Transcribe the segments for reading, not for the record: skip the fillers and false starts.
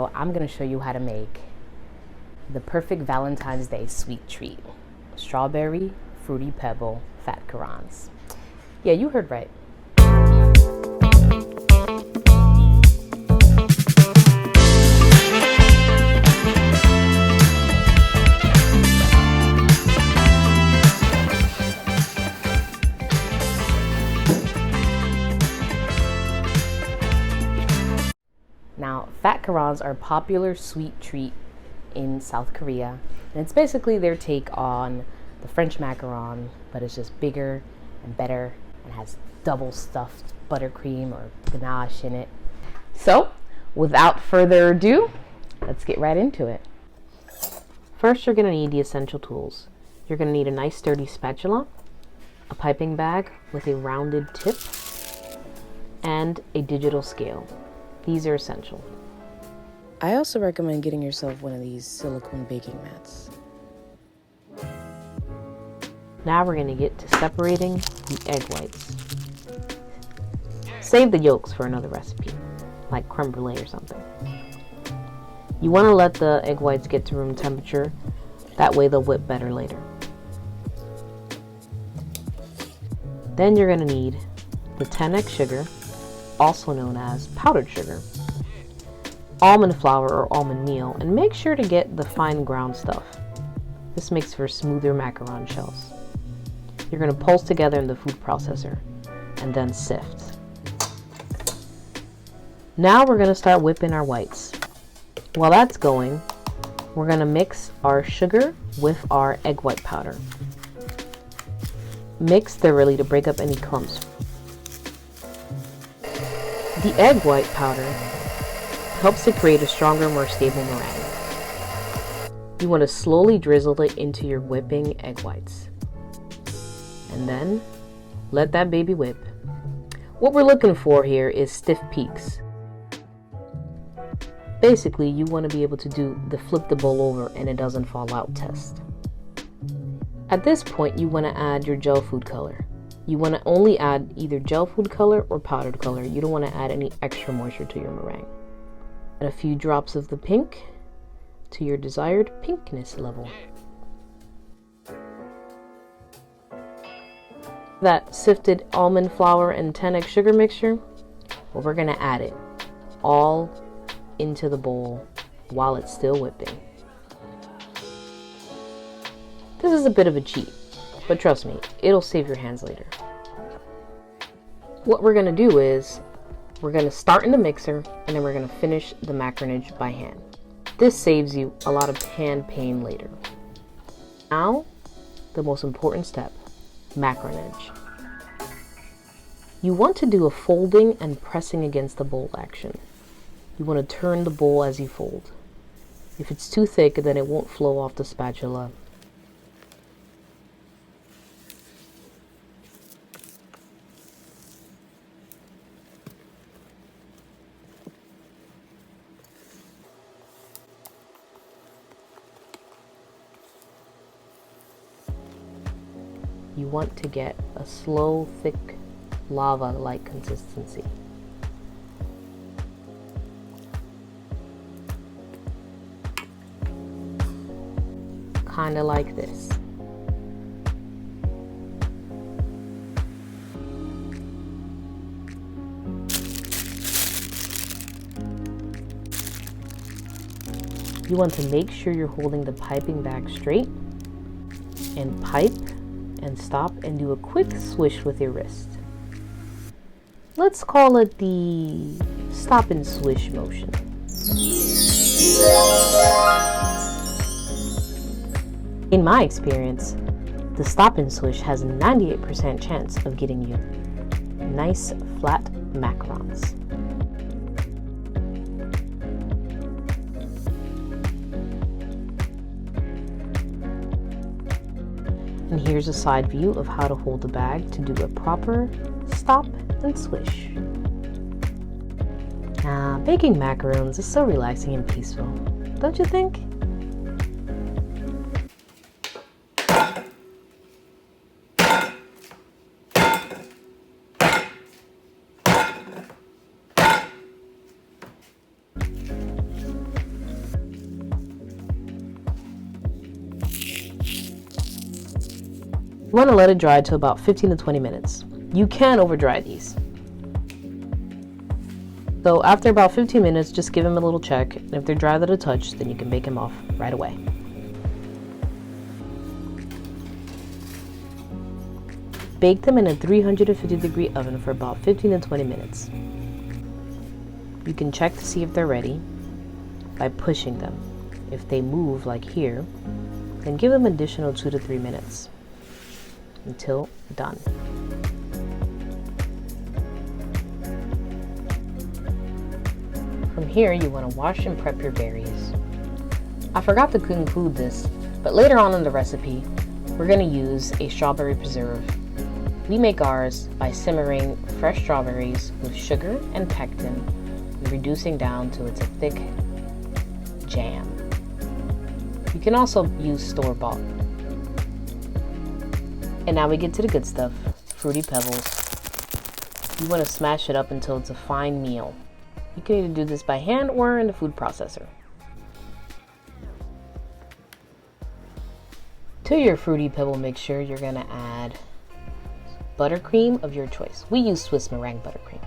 So I'm going to show you how to make the perfect Valentine's Day sweet treat. Strawberry Fruity Pebble Fatcarons. Yeah, you heard right. Now, Fatcarons are a popular sweet treat in South Korea, and it's basically their take on the French macaron, but it's just bigger and better and has double stuffed buttercream or ganache in it. So, without further ado, let's get right into it. First, you're going to need the essential tools. You're going to need a nice sturdy spatula, a piping bag with a rounded tip, and a digital scale. These are essential. I also recommend getting yourself one of these silicone baking mats. Now we're going to get to separating the egg whites. Save the yolks for another recipe, like creme brulee or something. You want to let the egg whites get to room temperature, that way they'll whip better later. Then you're going to need the 10x sugar, also known as powdered sugar, almond flour or almond meal, and make sure to get the fine ground stuff. This makes for smoother macaron shells. You're going to pulse together in the food processor and then sift. Now we're going to start whipping our whites. While that's going, we're going to mix our sugar with our egg white powder. Mix thoroughly to break up any clumps. The egg white powder helps to create a stronger, more stable meringue. You want to slowly drizzle it into your whipping egg whites. And then let that baby whip. What we're looking for here is stiff peaks. Basically, you want to be able to do the flip the bowl over and it doesn't fall out test. At this point, you want to add your gel food color. You want to only add either gel food color or powdered color. You don't want to add any extra moisture to your meringue. Add a few drops of the pink to your desired pinkness level. That sifted almond flour and 10x sugar mixture, well, we're going to add it all into the bowl while it's still whipping. This is a bit of a cheat, but trust me, it'll save your hands later. What we're going to do is, we're going to start in the mixer, and then we're going to finish the macaronage by hand. This saves you a lot of hand pain later. Now, the most important step, macaronage. You want to do a folding and pressing against the bowl action. You want to turn the bowl as you fold. If it's too thick, then it won't flow off the spatula. You want to get a slow, thick, lava-like consistency. Kinda like this. You want to make sure you're holding the piping bag straight and pipe and stop and do a quick swish with your wrist. Let's call it the stop and swish motion. In my experience, the stop and swish has a 98% chance of getting you nice flat macarons. And here's a side view of how to hold the bag to do a proper stop and swish. Baking macarons is so relaxing and peaceful, don't you think? You want to let it dry to about 15 to 20 minutes. You can over dry these. So after about 15 minutes, just give them a little check, and if they're dry to the touch, then you can bake them off right away. Bake them in a 350-degree oven for about 15 to 20 minutes. You can check to see if they're ready by pushing them. If they move like here, then give them additional 2 to 3 minutes until done. From here, you want to wash and prep your berries. I forgot to include this, but later on in the recipe, we're going to use a strawberry preserve. We make ours by simmering fresh strawberries with sugar and pectin, reducing down to it's a thick jam. You can also use store-bought. And now we get to the good stuff, Fruity Pebbles. You want to smash it up until it's a fine meal. You can either do this by hand or in the food processor. To your Fruity Pebble mixture, you're going to add buttercream of your choice. We use Swiss Meringue Buttercream.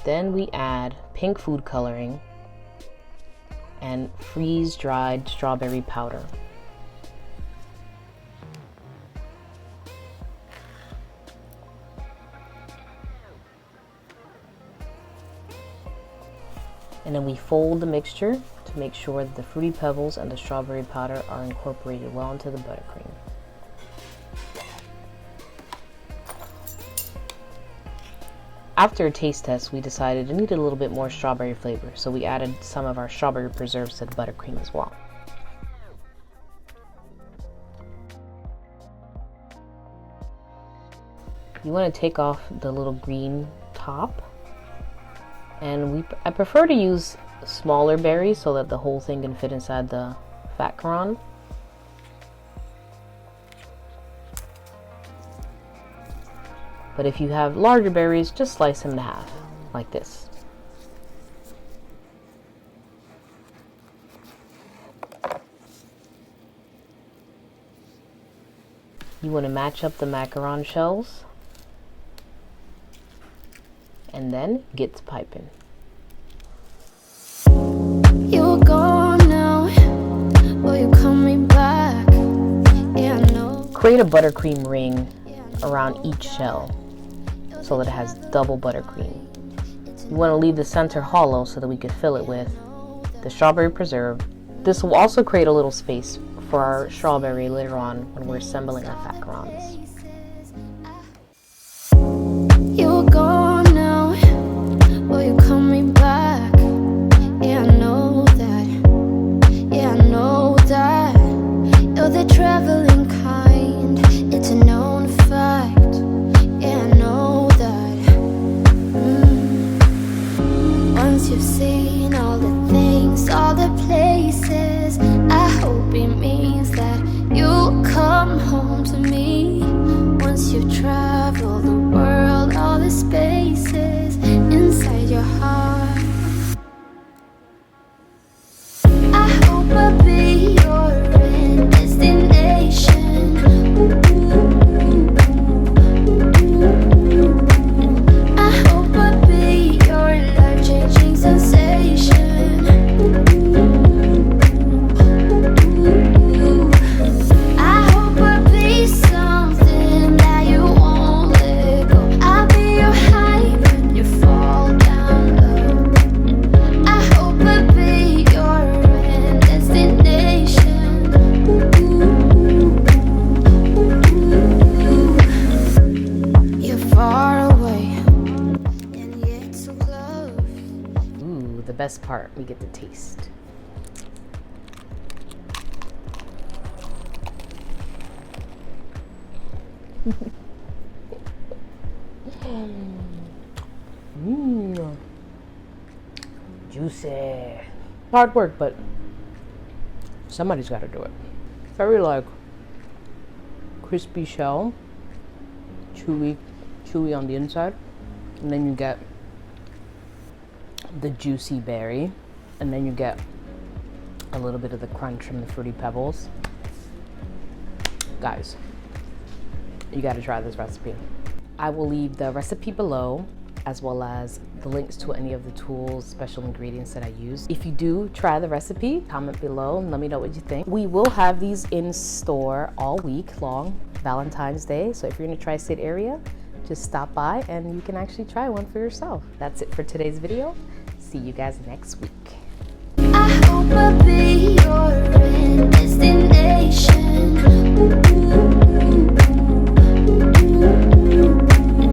Then we add pink food coloring and freeze-dried strawberry powder. And then we fold the mixture to make sure that the Fruity Pebbles and the strawberry powder are incorporated well into the buttercream. After a taste test, we decided it needed a little bit more strawberry flavor, so we added some of our strawberry preserves to the buttercream as well. You want to take off the little green top, and I prefer to use smaller berries so that the whole thing can fit inside the Fatcaron. But if you have larger berries, just slice them in half, like this. You want to match up the macaron shells, and then get to piping. You're gone now, or you're coming back. Yeah, I know. Create a buttercream ring around each shell so that it has double buttercream. You want to leave the center hollow so that we could fill it with the strawberry preserve. This will also create a little space for our strawberry later on when we're assembling our Fatcarons. You're gone now, or you're coming back. Yeah, I know that. Yeah, I know that. You're the traveling kind. It's a known fact. Yeah, I know that. Once you've seen all the things, all the places, I hope it means that you'll come home to me. Once you've traveled the world, all the spaces inside your heart, I hope I'll be your end destination. I hope I'll be your life-changing sensation. I hope I'll be something that you won't let go. I'll be your high when you fall down low. I hope I'll be your end destination. You're far away, and yet so close. Ooh, the best part, we get to taste. Juicy. Hard work, but somebody's got to do it. Very like crispy shell, chewy on the inside, and then you get the juicy berry, and then you get a little bit of the crunch from the Fruity Pebbles. Guys, you gotta try this recipe. I will leave the recipe below, as well as the links to any of the tools, special ingredients that I use. If you do try the recipe, comment below and let me know what you think. We will have these in store all week long, Valentine's Day. So if you're in the tri-state area, just stop by and you can actually try one for yourself. That's it for today's video. See you guys next week. I hope I'll be your destination. Ooh, ooh, ooh.